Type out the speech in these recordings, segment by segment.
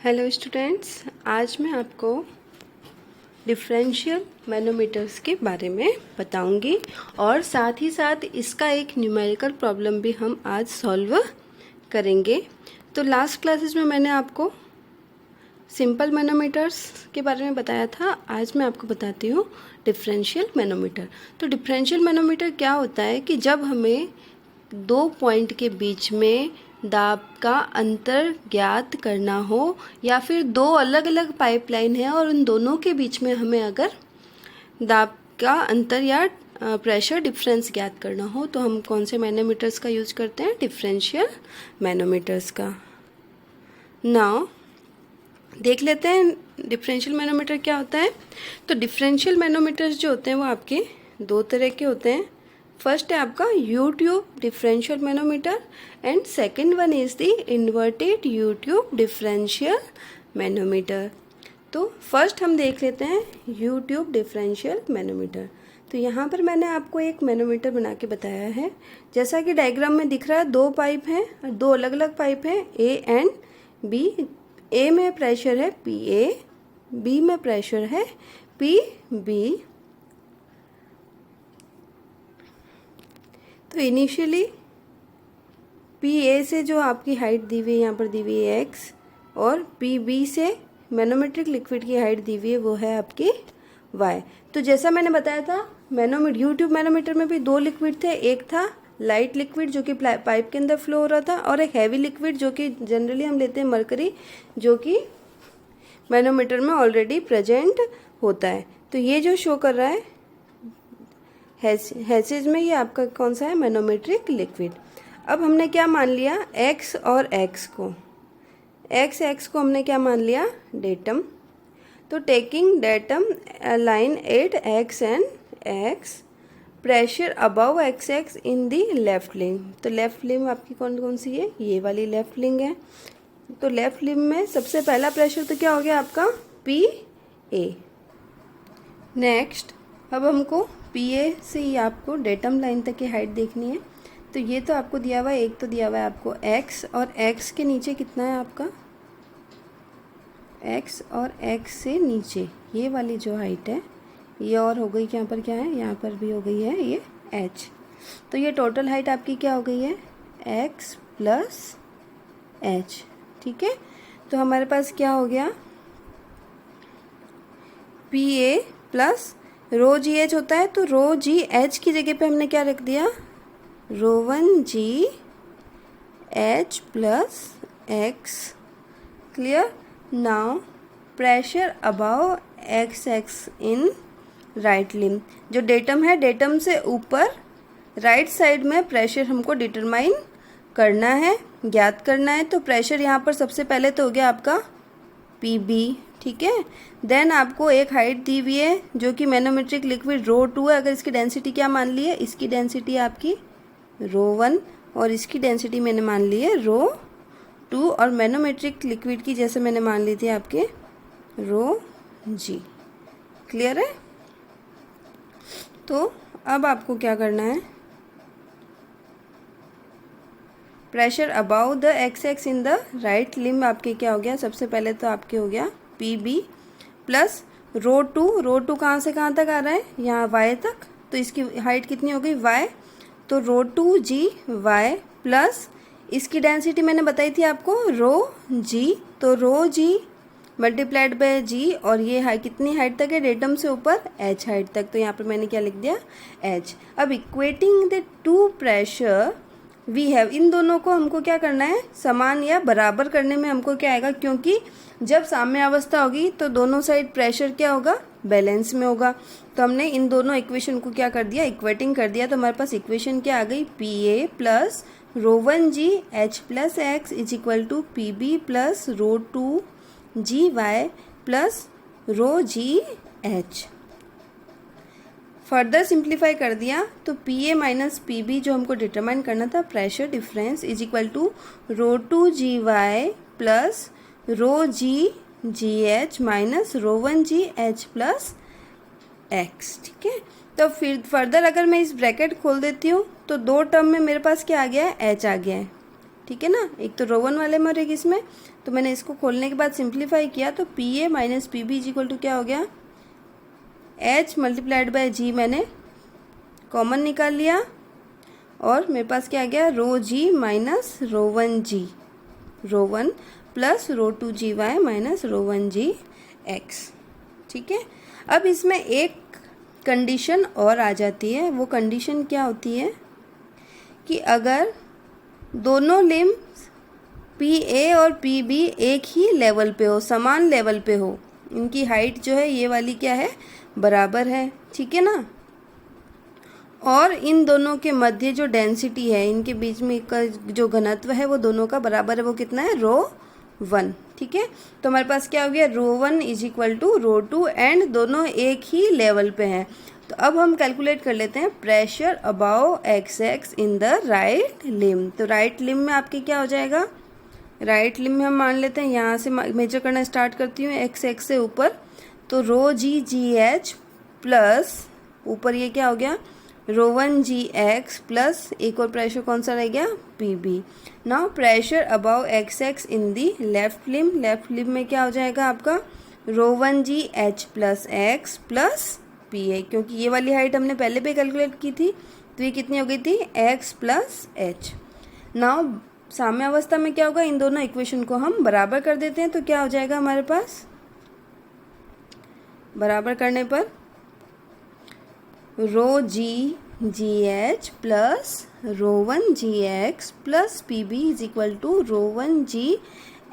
Hello students, आज मैं आपको डिफरेंशियल मैनोमीटर्स के बारे में बताऊंगी और साथ ही साथ इसका एक न्यूमेरिकल प्रॉब्लम भी हम आज सॉल्व करेंगे। तो लास्ट क्लासेस में मैंने आपको सिंपल मैनोमीटर्स के बारे में बताया था। आज मैं आपको बताती हूँ डिफरेंशियल मैनोमीटर। तो डिफरेंशियल मैनोमीटर क्या होता है कि जब हमें दो पॉइंट के बीच में दाब का अंतर ज्ञात करना हो या फिर दो अलग अलग पाइपलाइन है और उन दोनों के बीच में हमें अगर दाब का अंतर या प्रेशर डिफरेंस ज्ञात करना हो तो हम कौन से मैनोमीटर्स का यूज करते हैं? डिफरेंशियल मैनोमीटर्स का। नाउ देख लेते हैं डिफरेंशियल मैनोमीटर क्या होता है। तो डिफरेंशियल मैनोमीटर्स जो होते हैं वो आपके दो तरह के होते हैं। फर्स्ट है आपका U tube differential manometer and second one is the inverted U tube differential manometer. तो फर्स्ट हम देख लेते हैं U-ट्यूब डिफरेंशियल मैनोमीटर। तो यहाँ पर मैंने आपको एक मैनोमीटर बना के बताया है। जैसा कि डायग्राम में दिख रहा है, दो पाइप हैं और दो अलग अलग पाइप हैं A एंड B। A में प्रेशर है PA, B में प्रेशर है PB। तो इनिशियली PA से जो आपकी हाइट दी हुई है, यहाँ पर दी हुई है x, और PB से मैनोमेट्रिक लिक्विड की हाइट दी हुई है वो है आपकी y। तो जैसा मैंने बताया था U-ट्यूब मैनोमीटर में भी दो लिक्विड थे। एक था लाइट लिक्विड जो कि पाइप के अंदर फ्लो हो रहा था और एक हैवी लिक्विड जो कि जनरली हम लेते हैं मरकरी, जो कि मैनोमीटर में ऑलरेडी प्रेजेंट होता है। तो ये जो शो कर रहा है हैसेज में, ये आपका कौन सा है? Manometric liquid. अब हमने क्या मान लिया? x और x को हमने क्या मान लिया? डेटम। तो taking datum line at x and x, pressure above xx in the left लिंग। तो लेफ्ट लिंग आपकी कौन कौन सी है? ये वाली लेफ्ट लिंग है। तो लेफ्ट लिंग में सबसे पहला प्रेशर तो क्या हो गया आपका? PA। नेक्स्ट अब हमको PA से ही आपको डेटम लाइन तक की हाइट देखनी है। तो ये तो आपको दिया हुआ है, एक तो दिया हुआ है आपको x, और x के नीचे कितना है आपका? x और x से नीचे ये वाली जो हाइट है ये और हो गई, यहाँ पर क्या है? यहाँ पर भी हो गई है ये h। तो ये टोटल हाइट आपकी क्या हो गई है? x plus h। ठीक है, तो हमारे पास क्या हो गया? PA प्लस रो जी एच होता है, तो रो जी एच की जगह पे हमने क्या रख दिया? रो 1 g h plus x. Clear? Now pressure above x x in right limb. जो डेटम है, डेटम से ऊपर राइट साइड में प्रेशर हमको डिटरमाइन करना है, ज्ञात करना है। तो प्रेशर यहाँ पर सबसे पहले तो हो गया आपका PB। ठीक है, देन आपको एक हाइट दी हुई है जो कि मैनोमेट्रिक लिक्विड रो 2 है। अगर इसकी डेंसिटी क्या मान ली है? इसकी डेंसिटी आपकी रो 1 और इसकी डेंसिटी मैंने मान ली है रो 2, और मैनोमेट्रिक लिक्विड की जैसे मैंने मान ली थी आपके रो G। क्लियर है? तो अब आपको क्या करना है? Pressure about the x x in the right limb आपके क्या हो गया? सबसे पहले तो आपके हो गया PB प्लस रो 2 कहाँ से कहाँ तक आ रहा है? यहाँ y तक। तो इसकी हाइट कितनी हो गई? y। तो रो 2 G y प्लस इसकी डेंसिटी मैंने बताई थी आपको रो G। तो रो G मल्टीप्लाइड बाय G, और ये हाइट कितनी हाइट तक है? डेटम से ऊपर h हाइट तक। तो यहाँ पर मैंने क्या लिख दिया? h। अब equating the two pressure we have, इन दोनों को हमको क्या करना है? समान या बराबर करने में हमको क्या आएगा? क्योंकि जब साम्य अवस्था होगी तो दोनों साइड प्रेशर क्या होगा? बैलेंस में होगा। तो हमने इन दोनों इक्वेशन को क्या कर दिया? इक्वेटिंग कर दिया। तो हमारे पास इक्वेशन क्या आ गई? PA plus rho 1G H plus x is equal to PB plus rho 2G Y plus rho G H। Further simplify कर दिया तो PA माइनस PB जो हमको डिटरमाइन करना था, pressure difference is equal to rho 2G Y plus rho G H minus rho 1G H plus x। ठीक है, तो फिर फर्दर अगर मैं इस ब्रैकेट खोल देती हूँ तो दो टर्म में मेरे पास क्या आ गया है? h आ गया है। ठीक है ना, एक तो रो 1 वाले में और एक इसमें। तो मैंने इसको खोलने के बाद सिंप्लीफाई किया तो P A minus P B is equal to क्या हो गया, एच मल्टीप्लाइड बाय जी मैंने कॉमन निकाल लिया और मेरे पास क्या आ गया, रो जी माइनस रो 1 जी, रो 1 प्लस रो 2 जी Y minus rho 1 g x. ठीक है, अब इसमें एक कंडीशन और आ जाती है। वो कंडीशन क्या होती है कि अगर दोनों लिम्स पी ए और पी बी एक ही लेवल पे हो, समान लेवल पे हो, इनकी हाइट जो है ये वाली क्या है, बराबर है, ठीक है ना, और इन दोनों के मध्य जो डेंसिटी है, इनके बीच में का जो घनत्व है वो दोनों का बराबर है, वो कितना है, रो 1। ठीक है, तो हमारे पास क्या हो गया, rho 1 is equal to rho 2 and दोनों एक ही लेवल पे हैं। तो अब हम कैलकुलेट कर लेते हैं pressure above x x in the right limb. तो राइट लिम में आपके क्या हो जाएगा, राइट लिम में हम मान लेते हैं, यहाँ से मेजर करना स्टार्ट करती हूँ एक्स एक्स से ऊपर, तो रो जी जी एच प्लस ऊपर ये क्या हो गया, रो 1 जी एक्स प्लस एक और प्रेशर कौन सा रह गया, P B. Now pressure above x x in the left limb, left limb में क्या हो जाएगा आपका, rho 1 g h plus x plus P A, क्योंकि ये वाली हाइट हमने पहले भी कैलकुलेट की थी, तो ये कितनी हो गई थी, एक्स प्लस एच। नाउ साम्य अवस्था में क्या होगा, इन दोनों इक्वेशन को हम बराबर कर देते हैं, तो क्या हो जाएगा हमारे पास, बराबर करने पर rho g g h plus rho 1 g x plus P B is equal to rho 1 g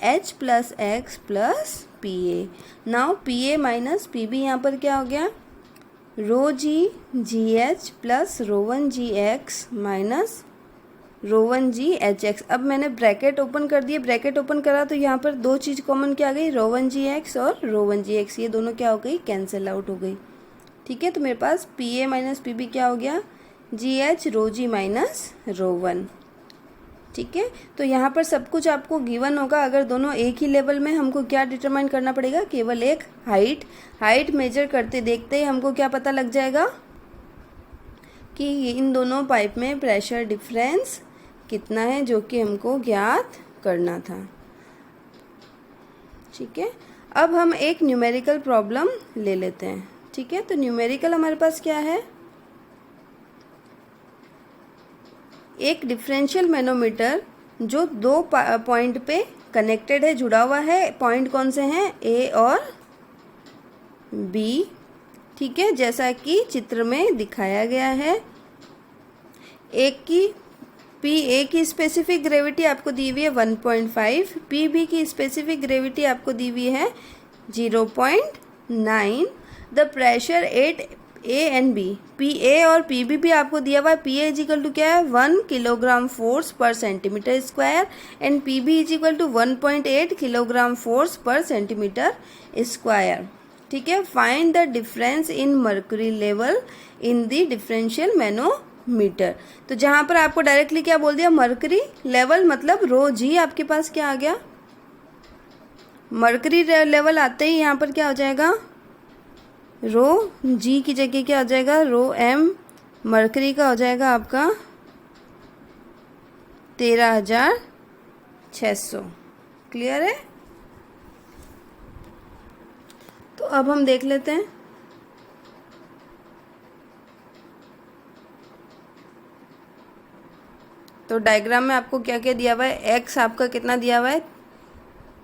h plus x plus P A. Now P A minus P B यहाँ पर क्या हो गया, rho g g h plus rho 1 g x minus rho 1 g h x. अब मैंने bracket open कर दिए, bracket open करा तो यहाँ पर दो चीज़ कॉमन क्या आ गई, रो 1 जी एक्स और रो 1 जी एक्स, ये दोनों क्या हो गई, कैंसिल आउट हो गई। ठीक है, तो मेरे पास P A minus P B क्या हो गया, जी एच रो जी माइनस रो 1। ठीक है, तो यहाँ पर सब कुछ आपको गिवन होगा। अगर दोनों एक ही लेवल में, हमको क्या डिटरमाइन करना पड़ेगा, केवल एक हाइट मेजर करते देखते ही हमको क्या पता लग जाएगा कि इन दोनों पाइप में प्रेशर डिफरेंस कितना है, जो कि हमको ज्ञात करना था। ठीक है, अब हम एक न्यूमेरिकल प्रॉब्लम ले लेते हैं। ठीक है, तो न्यूमेरिकल हमारे पास क्या है, एक डिफरेंशियल मैनोमीटर जो दो पॉइंट पे कनेक्टेड है, जुड़ा हुआ है। पॉइंट कौन से हैं, ए और बी। ठीक है, जैसा कि चित्र में दिखाया गया है। एक की पी ए की स्पेसिफिक ग्रेविटी आपको दी हुई है 1.5, पी बी की स्पेसिफिक ग्रेविटी आपको दी हुई है 0.9। The pressure at A and B, P A और पी बी भी आपको दिया हुआ है। P A is equal to क्या है, 1 kilogram force per centimetre square and P B is equal to 1.8 kilogram force per centimetre square. ठीक है, find the difference in mercury level in the differential manometer. तो जहां पर आपको directly क्या बोल दिया, मर्क्यूरी लेवल, मतलब रो जी आपके पास क्या आ गया, मर्क्यूरी लेवल आते ही यहाँ पर क्या हो जाएगा, रो जी की जगह क्या हो जाएगा, रो एम मर्क्यूरी का हो जाएगा आपका 13,600। क्लियर है। तो अब हम देख लेते हैं, तो डायग्राम में आपको क्या क्या दिया हुआ है, एक्स आपका कितना दिया हुआ है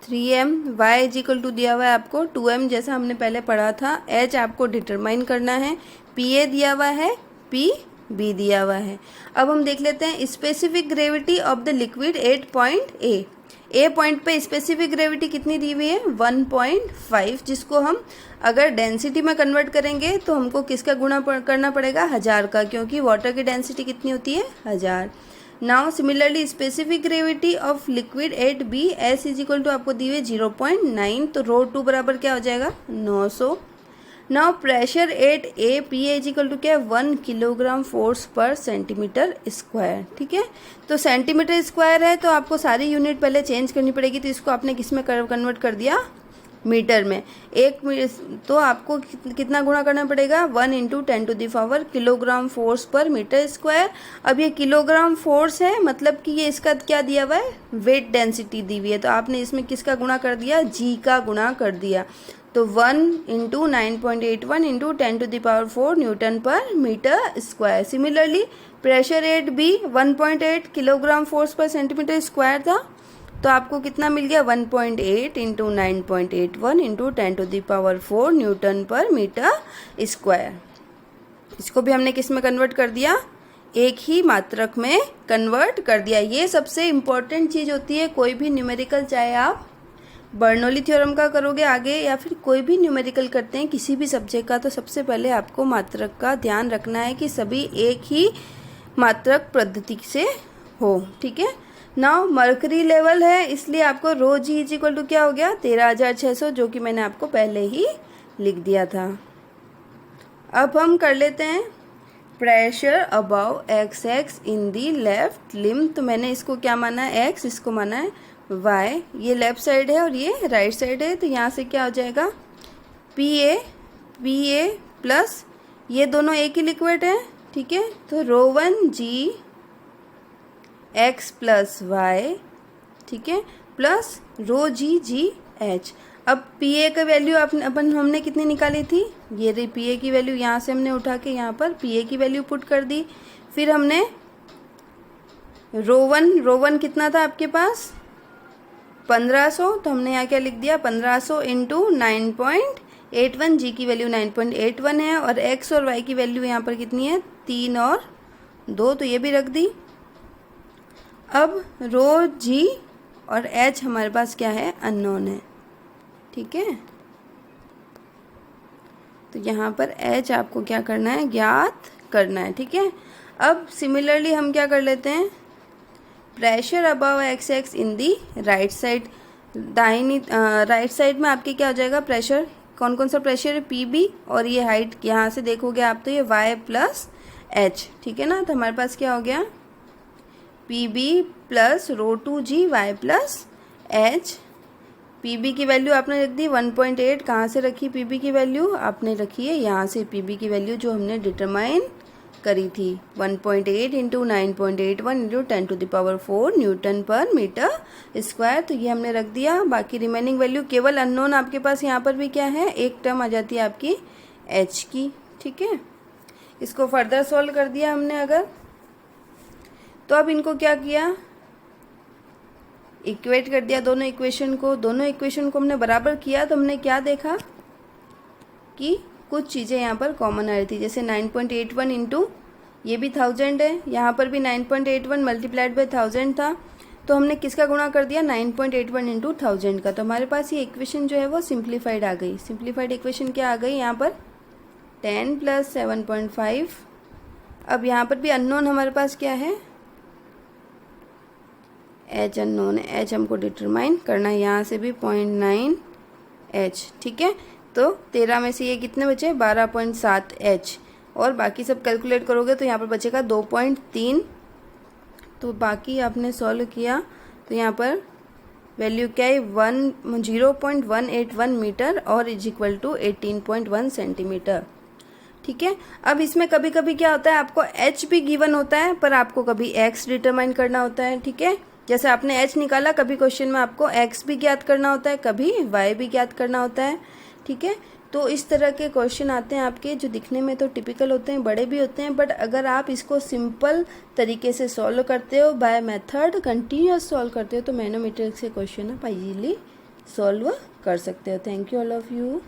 3m, y is equal to दिया हुआ है आपको 2m, जैसा हमने पहले पढ़ा था। h आपको डिटरमाइन करना है, pa दिया हुआ है, pb दिया हुआ है। अब हम देख लेते हैं specific gravity of the liquid at point A point पे स्पेसिफिक ग्रेविटी कितनी दी हुई है 1.5, जिसको हम अगर डेंसिटी में कन्वर्ट करेंगे तो हमको किसका गुणा करना पड़ेगा, 1000 का, क्योंकि वाटर की डेंसिटी कितनी होती है 1000। Now similarly specific gravity of liquid at B, S is equal to आपको दी हुई 0.9, तो रो 2 बराबर क्या हो जाएगा 900। Now pressure at A, P A is equal to क्या है 1 kilogram force per centimetre square. ठीक है, तो सेंटीमीटर स्क्वायर है तो आपको सारी यूनिट पहले चेंज करनी पड़ेगी, तो इसको आपने किस में कन्वर्ट कर दिया, मीटर में। तो आपको कितना गुणा करना पड़ेगा, 1 इंटू 10⁻⁴ किलोग्राम फोर्स पर मीटर स्क्वायर। अब ये किलोग्राम फोर्स है, मतलब कि ये इसका क्या दिया हुआ है, वेट डेंसिटी दी हुई है, तो आपने इसमें किसका गुणा कर दिया, जी का गुणा कर दिया। तो 1 into 9.81 into 10⁴ newton per metre square. Similarly pressure rate भी 1.8 kilogram force per centimetre square था, तो आपको कितना मिल गया, 1.8 into 9.81 into 10⁴ newton per metre square. इसको भी हमने किस में कन्वर्ट कर दिया, एक ही मात्रक में कन्वर्ट कर दिया। ये सबसे इम्पोर्टेंट चीज़ होती है कोई भी न्यूमेरिकल, चाहे आप बर्नौली थ्योरम का करोगे आगे या फिर कोई भी न्यूमेरिकल करते हैं किसी भी सब्जेक्ट का, तो सबसे पहले आपको मात्रक का ध्यान रखना है कि सभी एक ही मात्रक पद्धति से हो। ठीक है। नाउ मर्करी लेवल है, इसलिए आपको रो जी इज इक्वल टू क्या हो गया, 13,600, जो कि मैंने आपको पहले ही लिख दिया था। अब हम कर लेते हैं pressure above XX in the left limb. तो मैंने इसको क्या माना है, X, इसको माना है Y। ये लेफ्ट साइड है और ये राइट साइड है, तो यहाँ से क्या हो जाएगा, PA प्लस ये दोनों एक ही लिक्विड है। ठीक है, तो ρ1G X प्लस Y, ठीक है, प्लस ρG अब PA का वैल्यू हमने कितनी निकाली थी, ये रही PA की वैल्यू, यहाँ से हमने उठा के यहाँ पर PA की वैल्यू पुट कर दी। फिर हमने ρ1 कितना था आपके पास, 1500, तो हमने यहाँ क्या लिख दिया, 1500 इंटू 9.81, जी की वैल्यू 9.81 है, और X और Y की वैल्यू यहाँ पर कितनी है, 3 और 2, तो ये भी रख दी। अब ρG और H हमारे पास क्या है, अननोन है। ठीक है, तो यहाँ पर H आपको क्या करना है, ज्ञात करना है। ठीक है, अब सिमिलरली हम क्या कर लेते हैं, प्रेशर अबव XX इन दी राइट साइड। दाहिनी राइट साइड में आपके क्या हो जाएगा, प्रेशर, कौन कौन सा प्रेशर है, PB, और ये हाइट यहाँ से देखोगे आप तो ये Y प्लस H। ठीक है ना, तो हमारे पास क्या हो गया, PB plus ρ2G Y plus H। PB की वैल्यू आपने रख दी 1.8, कहाँ से रखी PB की वैल्यू, आपने रखी है यहाँ से PB की वैल्यू जो हमने डिटरमाइन करी थी, 1.8 into 9.81 into 10⁴ newton per metre square. तो ये हमने रख दिया। बाकी रिमेनिंग वैल्यू केवल अननोन आपके पास यहाँ पर भी क्या है, एक टर्म आ जाती है आपकी H की। ठीक है, इसको फर्दर सॉल्व कर दिया हमने अगर, तो अब इनको क्या किया, इक्वेट कर दिया दोनों इक्वेशन को हमने बराबर किया। तो हमने क्या देखा कि कुछ चीज़ें यहाँ पर कॉमन आ रही थी, जैसे 9.81 इंटू ये भी 1000 है, यहाँ पर भी 9.81 मल्टीप्लाइड बाई 1000 था, तो हमने किसका गुणा कर दिया, 9.81 इंटू 1000 का। तो हमारे पास ये इक्वेशन जो है वो सिंप्लीफाइड आ गई। सिंप्लीफाइड इक्वेशन क्या आ गई यहाँ पर, 10 प्लस 7.5। अब यहाँ पर भी अननोन हमारे पास क्या है, H अननोन है, H हमको डिटरमाइन करना है, यहाँ से भी 0.9 H। ठीक है, तो 13 में से ये कितने बचे, 12.7 H, और बाकी सब कैलकुलेट करोगे तो यहाँ पर बचेगा 2.3। तो बाकी आपने सॉल्व किया तो यहाँ पर वैल्यू क्या है, 0.181 मीटर और इज इक्वल टू 18.1 सेंटीमीटर। ठीक है, अब इसमें कभी कभी क्या होता है, आपको H भी गिवन होता है पर आपको कभी X डिटरमाइन करना होता है। ठीक है, जैसे आपने H निकाला, कभी क्वेश्चन में आपको X भी ज्ञात करना होता है, कभी Y भी ज्ञात करना होता है। ठीक है, तो इस तरह के क्वेश्चन आते हैं आपके, जो दिखने में तो टिपिकल होते हैं, बड़े भी होते हैं, बट अगर आप इसको सिंपल तरीके से सॉल्व करते हो, बाय मेथड कंटिन्यूस सॉल्व करते हो, तो मैनोमीटर से क्वेश्चन आप इजीली सॉल्व कर सकते हो। Thank you all of you.